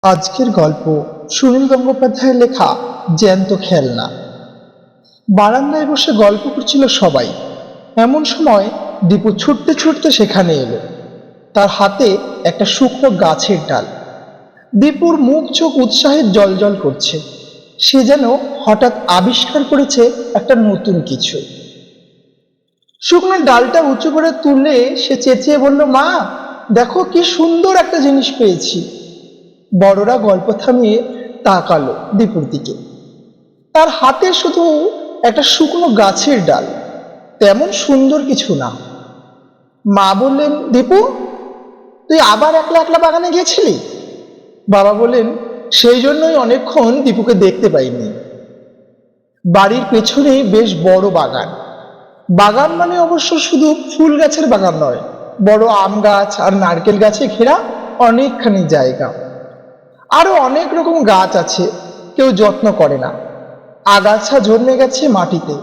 আজকের গল্প সুনীল গঙ্গোপাধ্যায়ের লেখা জ্যান্ত খেলনা। বারান্দায় বসে গল্প করছিল সবাই। এমন সময় দীপু ছুটতে ছুটতে সেখানে এলো। তার হাতে একটা শুকনো গাছের ডাল। দীপুর মুখ চোখ উৎসাহে জ্বলজ্বল করছে। সে যেন হঠাৎ আবিষ্কার করেছে একটা নতুন কিছু। শুকনো ডালটা উঁচু করে তুলে সে চেঁচিয়ে বলল, মা দেখো কি সুন্দর একটা জিনিস পেয়েছি। বড়রা গল্প থামিয়ে তাকালো দীপুর দিকে। তার হাতে শুধু একটা শুকনো গাছের ডাল, তেমন সুন্দর কিছু না। মা বললেন, দীপু তুই আবার একলা একলা বাগানে গেছিলি? বাবা বললেন, সেই জন্যই অনেকক্ষণ দীপুকে দেখতে পাইনি। বাড়ির পেছনে বেশ বড় বাগান। বাগান মানে অবশ্য শুধু ফুল গাছের বাগান নয়, বড় আম গাছ আর নারকেল গাছে ঘেরা অনেকখানি জায়গা। আরো অনেক রকম গাছ আছে, কেউ যত্ন করে না, আগাছা জন্মে গেছে মাটিতে।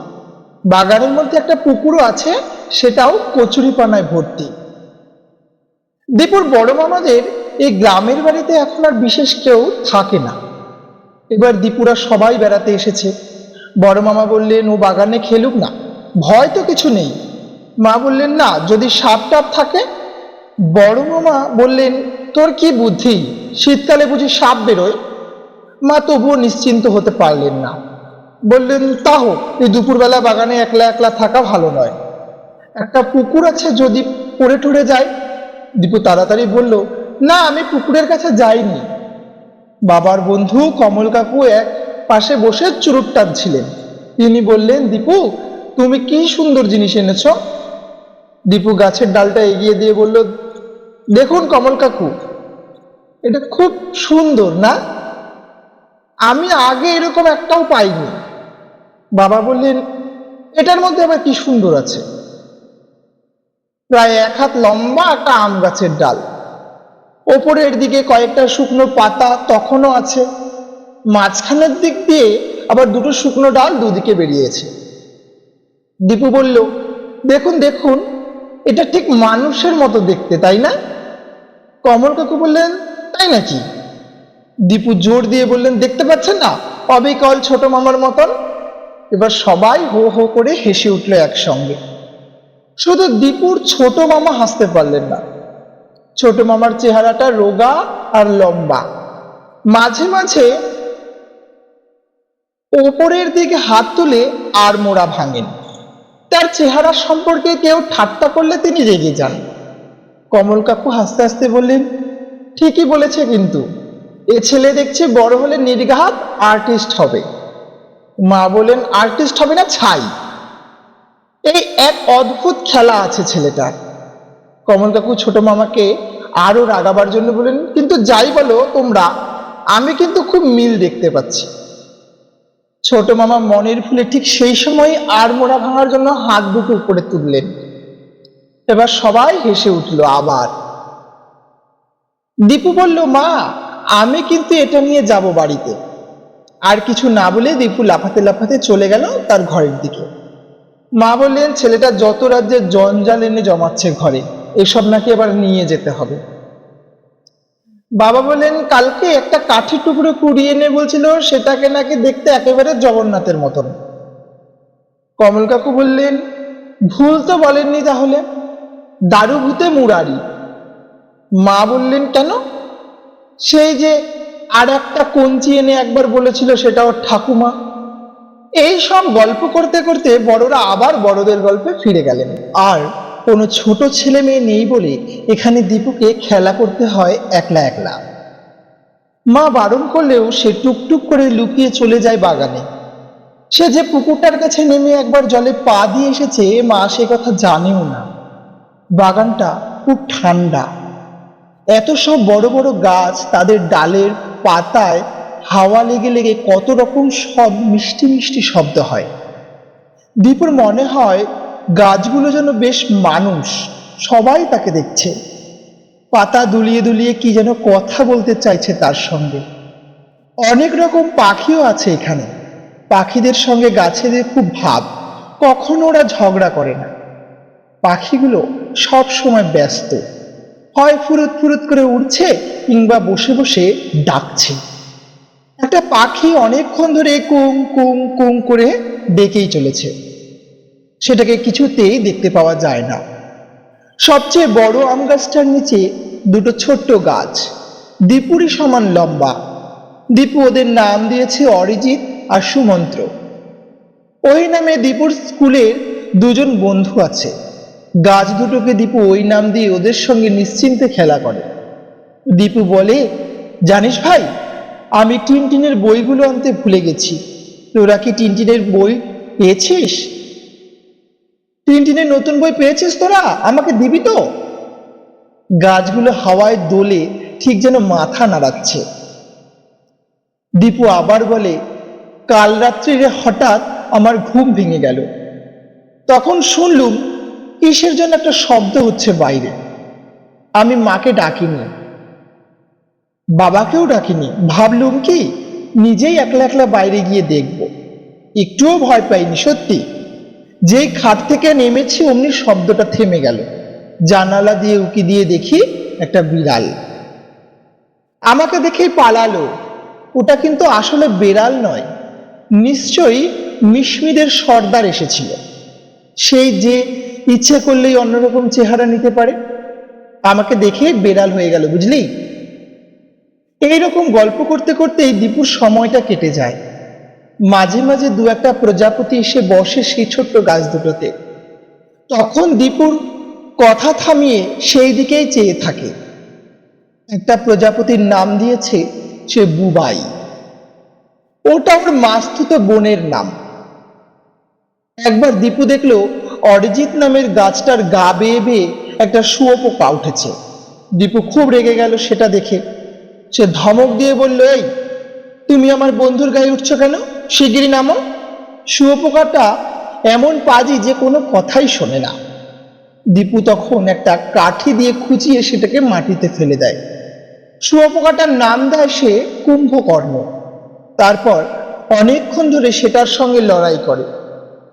বাগানের মধ্যে একটা পুকুরও আছে, সেটাও কচুরিপানায় ভর্তি। দীপুর বড় মামাদের এই গ্রামের বাড়িতে এখন আর বিশেষ কেউ থাকে না। এবার দীপুরা সবাই বেড়াতে এসেছে। বড় মামা বললেন, ও বাগানে খেলুক না, ভয় তো কিছু নেই। মা বললেন, না যদি সাপ টাপ থাকে। বড় মামা বললেন, তোর কি বুদ্ধি, শীতকালে বুঝি সাপ বেরোয়? মা তবুও নিশ্চিন্ত হতে পারলেন না। বললেন, তা হোক, এই দুপুরবেলা বাগানে একলা একলা থাকা ভালো নয়। একটা পুকুর আছে, যদি পড়ে টরে যায়। দীপু তাড়াতাড়ি বলল, না আমি পুকুরের কাছে যাইনি। বাবার বন্ধু কমল কাকু এক পাশে বসে চুরুট টানছিলেন। তিনি বললেন, দীপু তুমি কি সুন্দর জিনিস এনেছ। দীপু গাছের ডালটা এগিয়ে দিয়ে বলল, দেখুন কমল কাকু, এটা খুব সুন্দর না? আমি আগে এরকম একটাও পাইনি। বাবা বললেন, এটার মধ্যে আবার কি সুন্দর আছে? প্রায় 1 হাত লম্বা একটা আম গাছের ডাল, ওপরের দিকে কয়েকটা শুকনো পাতা তখনও আছে, মাঝখানের দিক দিয়ে আবার দুটো শুকনো ডাল দুদিকে বেরিয়েছে। দীপু বলল, দেখুন দেখুন, এটা ঠিক মানুষের মতো দেখতে, তাই না? কমল কাকু বললেন, তাই নাকি? দীপু জোর দিয়ে বললেন, দেখতে পাচ্ছেন না, অবিকল ছোট মামার মতন। এবার সবাই হো হো করে হেসে উঠল একসঙ্গে। শুধু দীপুর ছোট মামা হাসতে পারলেন না। ছোট মামার চেহারাটা রোগা আর লম্বা, মাঝে মাঝে ওপরের দিকে হাত তুলে আর মোড়া ভাঙেন। তার চেহারা সম্পর্কে কেউ ঠাট্টা করলে তিনি রেগে যান। কমল কাকু হাসতে হাসতে বললেন, ঠিকই বলেছে, কিন্তু এ ছেলে দেখছি বড় হলে নির্ঘাত আর্টিস্ট হবে। মা বলেন, আর্টিস্ট হবে না ছাই। এই এক অদ্ভুত খেলা আছে ছেলেটার। কমল কাকু ছোট মামাকে আরো রাগাবার জন্য বলেন, কিন্তু যাই বলো তোমরা, আমি কিন্তু খুব মিল দেখতে পাচ্ছি। ছোট মামা মনের ভুলে ঠিক সেই সময় আর মোড়া ভাঙার জন্য হাত দুটো উপরে তুললেন। এবার সবাই হেসে উঠল আবার। দীপু বলল, মা আমি কিন্তু এটা নিয়ে যাব বাড়িতে। আর কিছু না বলে দীপু লাফাতে লাফাতে চলে গেল তার ঘরের দিকে। মা বললেন, ছেলেটা যত রাজ্যের জঞ্জাল এনে জমাচ্ছে ঘরে, এসব নাকি এবার নিয়ে যেতে হবে। বাবা বললেন, কালকে একটা কাঠি টুকরো কুড়িয়ে এনে বলছিল সেটাকে নাকি দেখতে একেবারে জগন্নাথের মতন। কমল কাকু বললেন, ভুল তো বলেননি তাহলে, দারু ভূতে মুরারি। মা বললেন, কেন? সেই যে আর একটা কঞ্চি এনে একবার বলেছিল সেটা ওর ঠাকুমা। এই সব গল্প করতে করতে বড়রা আবার বড়দের গল্পে ফিরে গেলেন। আর কোনো ছোট ছেলে মেয়ে নেই বলে এখানে দীপুকে খেলা করতে হয় একলা একলা। মা বারণ করলেও সে টুকটুক করে লুকিয়ে চলে যায় বাগানে। সে যে পুকুরটার কাছে নেমে একবার জলে পা দিয়ে এসেছে, মা সে কথা জানেও না। বাগানটা খুব ঠান্ডা। এত সব বড় বড় গাছ, তাদের ডালের পাতায় হাওয়া লেগে লেগে কত রকম সব মিষ্টি মিষ্টি শব্দ হয়। দীপুর মনে হয় গাছগুলো যেন বেশ মানুষ, সবাই তাকে দেখছে। পাতা দুলিয়ে দুলিয়ে কি যেন কথা বলতে চাইছে তার সঙ্গে। অনেক রকম পাখিও আছে এখানে। পাখিদের সঙ্গে গাছেদের খুব ভাব, কখনো ওরা ঝগড়া করে না। পাখিগুলো সব সময় ব্যস্ত, হয় ফুরুত ফুরুত করে উড়ছে কিংবা বসে বসে ডাকছে। একটা পাখি অনেকক্ষণ ধরে কুং কুং কুং করে ডেকেই চলেছে, সেটাকে কিছুতেই দেখতে পাওয়া যায় না। সবচেয়ে বড় আম গাছটার নিচে দুটো ছোট্ট গাছ, দীপুরই সমান লম্বা। দীপু ওদের নাম দিয়েছে অরিজিৎ আর সুমন্ত্র। ওই নামে দীপুর স্কুলের দুজন বন্ধু আছে। গাছ দুটোকে দীপু ওই নাম দিয়ে ওদের সঙ্গে নিশ্চিন্তে খেলা করে। দীপু বলে, জানিস ভাই, আমি টিনটিনের বইগুলো আনতে ভুলে গেছি। তোরা কি টিনটিনের বই পেয়েছিস? টিনটিনের নতুন বই পেয়েছিস তোরা? আমাকে দিবি তো? গাছগুলো হাওয়ায় দোলে, ঠিক যেন মাথা নাড়াচ্ছে। দীপু আবার বলে, কাল রাত্রিরে হঠাৎ আমার ঘুম ভেঙে গেল। তখন শুনলুম কিসের জন্য একটা শব্দ হচ্ছে বাইরে। আমি মাকে ডাকিনি, বাবাকেও ডাকিনি, ভাবলুম কি নিজেই একলা একলা বাইরে গিয়ে দেখব। একটুও ভয় পাইনি সত্যি। যেই খাট থেকে নেমেছি অমনি শব্দটা থেমে গেল। জানালা দিয়ে উকি দিয়ে দেখি একটা বিড়াল আমাকে দেখেই পালালো। ওটা কিন্তু আসলে বেড়াল নয়, নিশ্চয়ই মিশমিদের সর্দার এসেছিল, সেই যে ইচ্ছে করলেই অন্যরকম চেহারা নিতে পারে। আমাকে দেখে বেড়াল হয়ে গেল, বুঝলি? এইরকম গল্প করতে করতেই দীপুর সময়টা কেটে যায়। মাঝে মাঝে দু একটা প্রজাপতি এসে বসে সেই ছোট্ট গাছ দুটোতে। তখন দীপুর কথা থামিয়ে সেই দিকেই চেয়ে থাকে। একটা প্রজাপতির নাম দিয়েছে সে বুবাই। ওটা ওর মাস্তুতো বোনের নাম। একবার দীপু দেখলো অরিজিৎ নামের গাছটার গা বেয়ে বেয়ে একটা শুয়োপোকা উঠেছে। দীপু খুব রেগে গেল সেটা দেখে। সে ধমক দিয়ে বলল, এই তুমি আমার বন্ধুর গায়ে উঠছো কেন? শিগগিরই নামো। শুয়োপোকাটা এমন পাজি যে কোনো কথাই শোনে না। দীপু তখন একটা কাঠি দিয়ে খুঁচিয়ে সেটাকে মাটিতে ফেলে দেয়। শুয়োপোকাটার নাম দেয় সে কুম্ভকর্ণ। তারপর অনেকক্ষণ ধরে সেটার সঙ্গে লড়াই করে।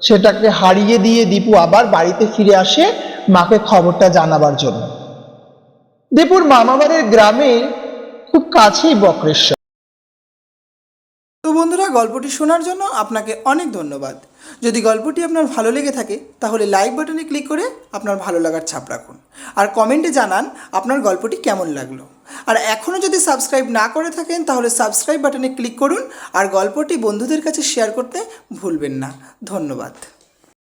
সেটাকে হারিয়ে দিয়ে দীপু আবার বাড়িতে ফিরে আসে মাকে খবরটা জানাবার জন্য। দীপুর মামাবাড়ির গ্রামের খুব কাছেই বক্রেশ্বর। তো বন্ধুরা, গল্পটি শোনার জন্য আপনাকে অনেক ধন্যবাদ। যদি গল্পটি আপনার ভালো লেগে থাকে তাহলে লাইক বাটনে ক্লিক করে আপনার ভালো লাগার ছাপ রাখুন, আর কমেন্টে জানান আপনার গল্পটি কেমন লাগলো। আর এখনও যদি সাবস্ক্রাইব না করে থাকেন তাহলে সাবস্ক্রাইব বাটনে ক্লিক করুন, আর গল্পটি বন্ধুদের কাছে শেয়ার করতে ভুলবেন না। ধন্যবাদ।